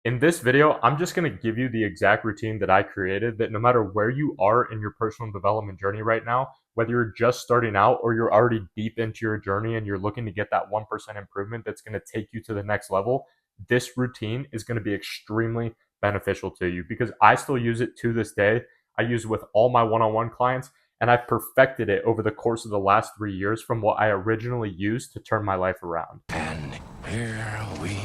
In this video, I'm just going to give you the exact routine that I created that no matter where you are in your personal development journey right now, whether you're just starting out or you're already deep into your journey and you're looking to get that 1% improvement that's going to take you to the next level, this routine is going to be extremely beneficial to you because I still use it to this day. I use it with all my one-on-one clients and I've perfected it over the course of the last 3 years from what I originally used to turn my life around. And here we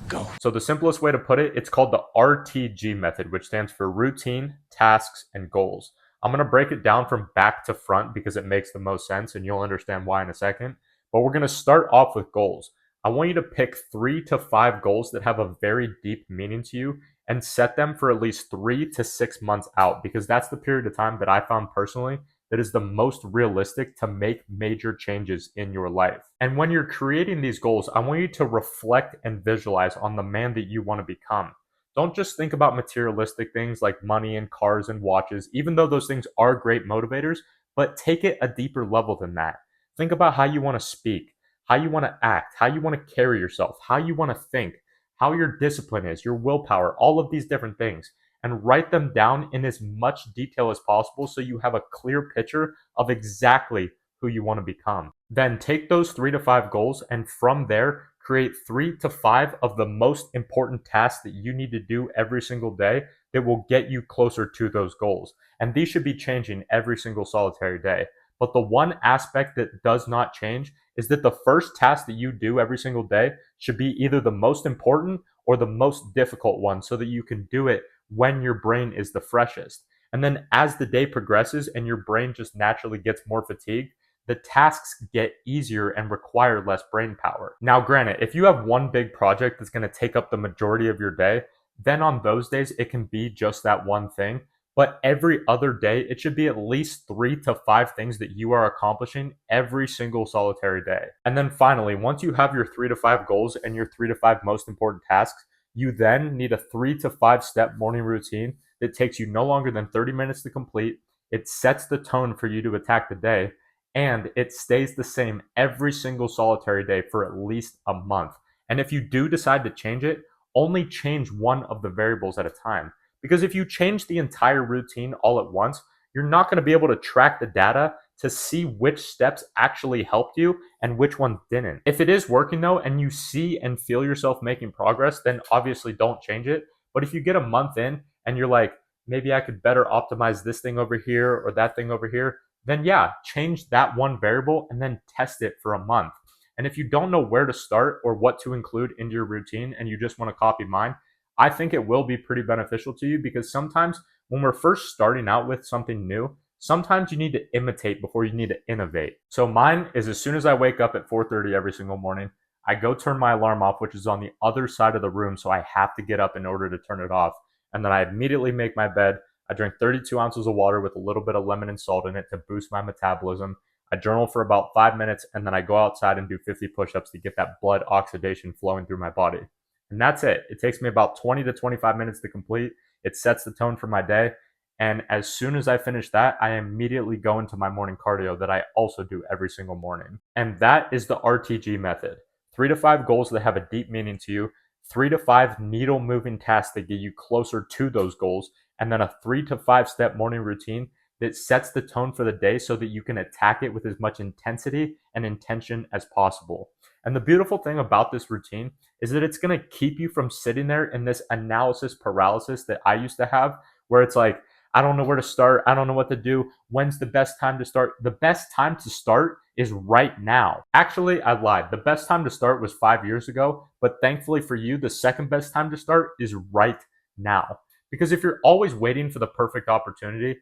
go. So the simplest way to put it, it's called the RTG method, which stands for routine, tasks, and goals. I'm going to break it down from back to front because it makes the most sense and you'll understand why in a second. But we're going to start off with goals. I want you to pick 3 to 5 goals that have a very deep meaning to you and set them for at least 3 to 6 months out because that's the period of time that I found personally that is the most realistic to make major changes in your life. And when you're creating these goals, I want you to reflect and visualize on the man that you want to become. Don't just think about materialistic things like money and cars and watches, even though those things are great motivators, but take it a deeper level than that. Think about how you want to speak, how you want to act, how you want to carry yourself, how you want to think, how your discipline is, your willpower, all of these different things, and write them down in as much detail as possible so you have a clear picture of exactly who you want to become. Then take those 3 to 5 goals and from there, create 3 to 5 of the most important tasks that you need to do every single day that will get you closer to those goals. And these should be changing every single solitary day. But the one aspect that does not change is that the first task that you do every single day should be either the most important or the most difficult one so that you can do it when your brain is the freshest. And then as the day progresses and your brain just naturally gets more fatigued, the tasks get easier and require less brain power. Now, granted, if you have one big project that's going to take up the majority of your day, then on those days, it can be just that one thing. But every other day, it should be at least 3 to 5 things that you are accomplishing every single solitary day. And then finally, once you have your 3 to 5 goals and your 3 to 5 most important tasks, you then need a 3 to 5 step morning routine that takes you no longer than 30 minutes to complete. It sets the tone for you to attack the day, and it stays the same every single solitary day for at least a month. And if you do decide to change it, only change one of the variables at a time. Because if you change the entire routine all at once, you're not going to be able to track the data to see which steps actually helped you and which ones didn't. If it is working though, and you see and feel yourself making progress, then obviously don't change it. But if you get a month in and you're like, maybe I could better optimize this thing over here or that thing over here, then yeah, change that one variable and then test it for a month. And if you don't know where to start or what to include into your routine and you just want to copy mine, I think it will be pretty beneficial to you because sometimes when we're first starting out with something new, sometimes you need to imitate before you need to innovate. So mine is as soon as I wake up at 4:30 every single morning, I go turn my alarm off, which is on the other side of the room, so I have to get up in order to turn it off. And then I immediately make my bed. I drink 32 ounces of water with a little bit of lemon and salt in it to boost my metabolism. I journal for about 5 minutes and then I go outside and do 50 push-ups to get that blood oxidation flowing through my body. And that's it. It takes me about 20 to 25 minutes to complete. It sets the tone for my day. And as soon as I finish that, I immediately go into my morning cardio that I also do every single morning. And that is the RTG method. 3 to 5 goals that have a deep meaning to you, 3 to 5 needle moving tasks that get you closer to those goals, and then a 3 to 5 step morning routine that sets the tone for the day so that you can attack it with as much intensity and intention as possible. And the beautiful thing about this routine is that it's going to keep you from sitting there in this analysis paralysis that I used to have, where it's like, I don't know where to start. I don't know what to do. When's the best time to start? The best time to start is right now. Actually, I lied. The best time to start was 5 years ago, but thankfully for you, the second best time to start is right now. Because if you're always waiting for the perfect opportunity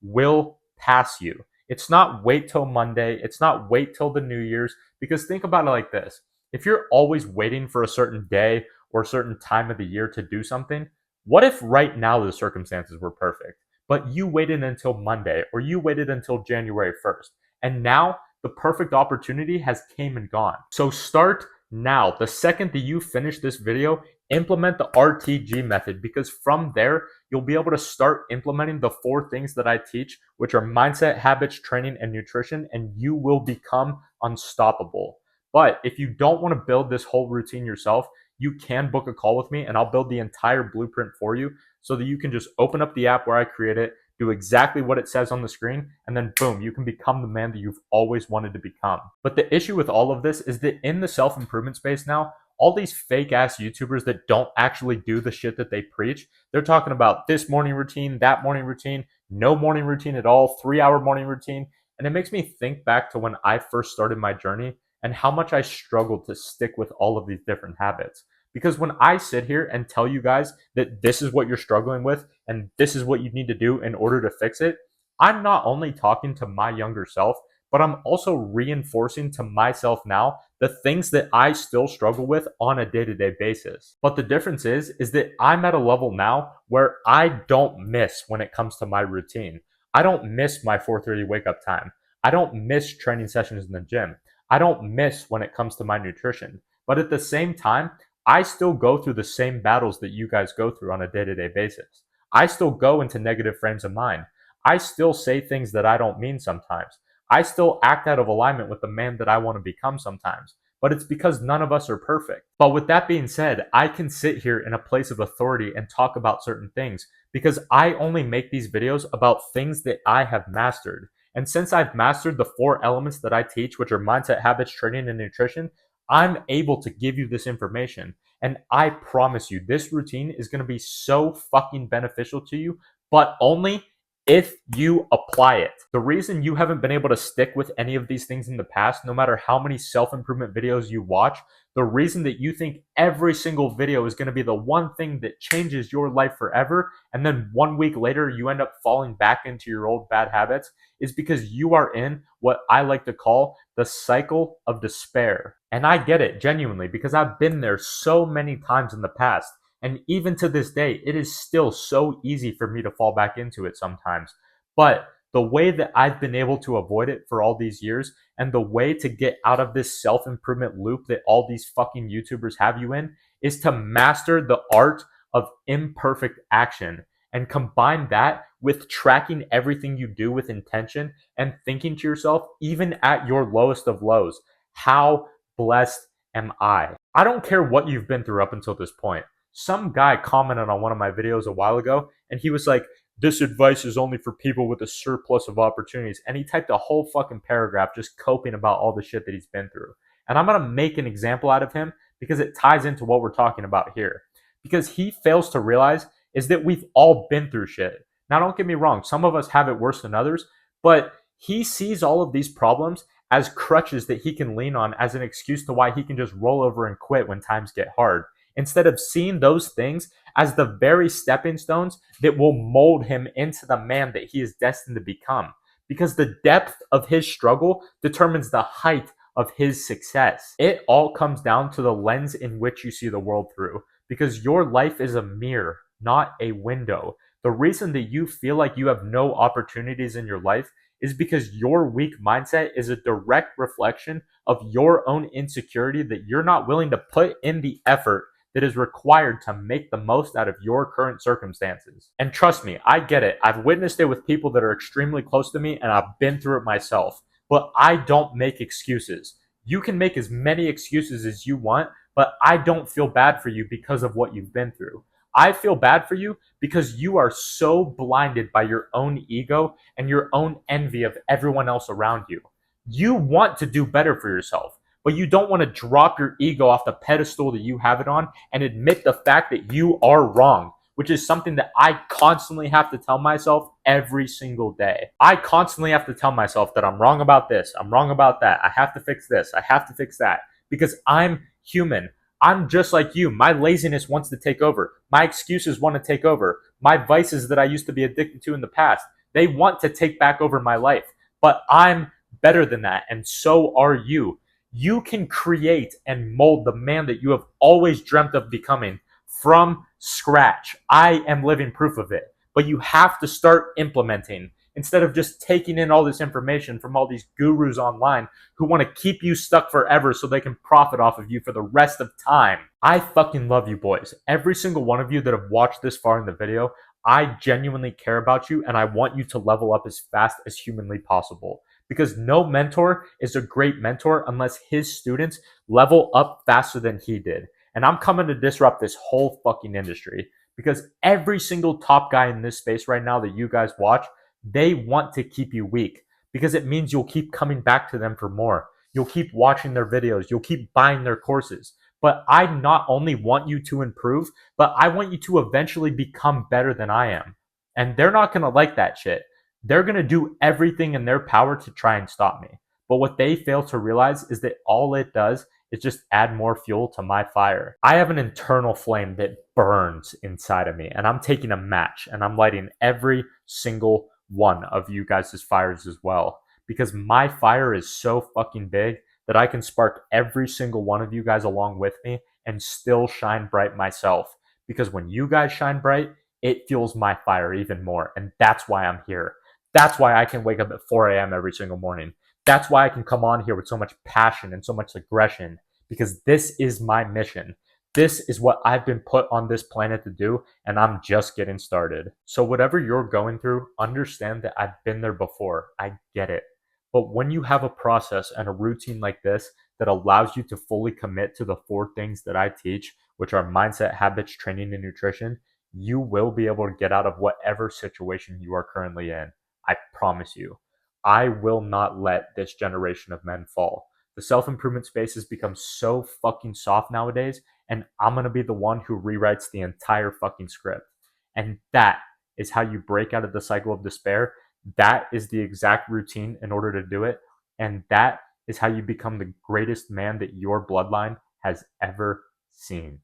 will pass you. It's not wait till Monday. It's not wait till the New Year's. Because think about it like this. If you're always waiting for a certain day or a certain time of the year to do something, what if right now the circumstances were perfect, but you waited until Monday or you waited until January 1st, and now the perfect opportunity has came and gone. So start now. The second that you finish this video, implement the RTG method because from there, you'll be able to start implementing the 4 things that I teach, which are mindset, habits, training, and nutrition, and you will become unstoppable. But if you don't want to build this whole routine yourself, you can book a call with me and I'll build the entire blueprint for you so that you can just open up the app where I create it, do exactly what it says on the screen, and then boom, you can become the man that you've always wanted to become. But the issue with all of this is that in the self-improvement space now, all these fake ass YouTubers that don't actually do the shit that they preach, they're talking about this morning routine, that morning routine, no morning routine at all, 3 hour morning routine. And it makes me think back to when I first started my journey and how much I struggled to stick with all of these different habits. Because when I sit here and tell you guys that this is what you're struggling with and this is what you need to do in order to fix it, I'm not only talking to my younger self, but I'm also reinforcing to myself now the things that I still struggle with on a day-to-day basis. But the difference is that I'm at a level now where I don't miss when it comes to my routine. I don't miss my 4:30 wake up time. I don't miss training sessions in the gym. I don't miss when it comes to my nutrition. But at the same time, I still go through the same battles that you guys go through on a day-to-day basis. I still go into negative frames of mind. I still say things that I don't mean sometimes. I still act out of alignment with the man that I want to become sometimes. But it's because none of us are perfect. But with that being said, I can sit here in a place of authority and talk about certain things because I only make these videos about things that I have mastered. And since I've mastered the 4 elements that I teach, which are mindset, habits, training, and nutrition, I'm able to give you this information. And I promise you, this routine is going to be so fucking beneficial to you, but only if you apply it. The reason you haven't been able to stick with any of these things in the past, no matter how many self-improvement videos you watch, the reason that you think every single video is going to be the one thing that changes your life forever, and then 1 week later you end up falling back into your old bad habits, is because you are in what I like to call the cycle of despair. And I get it genuinely because I've been there so many times in the past. And even to this day, it is still so easy for me to fall back into it sometimes. But the way that I've been able to avoid it for all these years and the way to get out of this self-improvement loop that all these fucking YouTubers have you in is to master the art of imperfect action and combine that with tracking everything you do with intention and thinking to yourself, even at your lowest of lows, how blessed am I? I don't care what you've been through up until this point. Some guy commented on one of my videos a while ago and he was like, this advice is only for people with a surplus of opportunities. And he typed a whole fucking paragraph just coping about all the shit that he's been through. And I'm going to make an example out of him because it ties into what we're talking about here. Because he fails to realize is that we've all been through shit. Now, don't get me wrong. Some of us have it worse than others, but he sees all of these problems as crutches that he can lean on as an excuse to why he can just roll over and quit when times get hard, instead of seeing those things as the very stepping stones that will mold him into the man that he is destined to become. Because the depth of his struggle determines the height of his success. It all comes down to the lens in which you see the world through, because your life is a mirror, not a window. The reason that you feel like you have no opportunities in your life is because your weak mindset is a direct reflection of your own insecurity that you're not willing to put in the effort that is required to make the most out of your current circumstances. And trust me, I get it. I've witnessed it with people that are extremely close to me and I've been through it myself. But I don't make excuses. You can make as many excuses as you want, but I don't feel bad for you because of what you've been through. I feel bad for you because you are so blinded by your own ego and your own envy of everyone else around you. You want to do better for yourself, but you don't want to drop your ego off the pedestal that you have it on and admit the fact that you are wrong, which is something that I constantly have to tell myself every single day. I constantly have to tell myself that I'm wrong about this, I'm wrong about that, I have to fix this, I have to fix that, because I'm human. I'm just like you. My laziness wants to take over. My excuses want to take over. My vices that I used to be addicted to in the past, they want to take back over my life. But I'm better than that, and so are you. You can create and mold the man that you have always dreamt of becoming from scratch. I am living proof of it. But you have to start implementing instead of just taking in all this information from all these gurus online who want to keep you stuck forever so they can profit off of you for the rest of time. I fucking love you boys. Every single one of you that have watched this far in the video, I genuinely care about you and I want you to level up as fast as humanly possible. Because no mentor is a great mentor unless his students level up faster than he did. And I'm coming to disrupt this whole fucking industry because every single top guy in this space right now that you guys watch, they want to keep you weak because it means you'll keep coming back to them for more. You'll keep watching their videos. You'll keep buying their courses. But I not only want you to improve, but I want you to eventually become better than I am. And they're not going to like that shit. They're going to do everything in their power to try and stop me. But what they fail to realize is that all it does is just add more fuel to my fire. I have an internal flame that burns inside of me, and I'm taking a match and I'm lighting every single one of you guys' fires as well. Because my fire is so fucking big that I can spark every single one of you guys along with me and still shine bright myself. Because when you guys shine bright, it fuels my fire even more. And that's why I'm here. That's why I can wake up at 4 a.m. every single morning. That's why I can come on here with so much passion and so much aggression, because this is my mission. This is what I've been put on this planet to do, and I'm just getting started. So, whatever you're going through, understand that I've been there before. I get it. But when you have a process and a routine like this that allows you to fully commit to the 4 things that I teach, which are mindset, habits, training, and nutrition, you will be able to get out of whatever situation you are currently in. I promise you. I will not let this generation of men fall. The self-improvement space has become so fucking soft nowadays, and I'm going to be the one who rewrites the entire fucking script. And that is how you break out of the cycle of despair. That is the exact routine in order to do it. And that is how you become the greatest man that your bloodline has ever seen.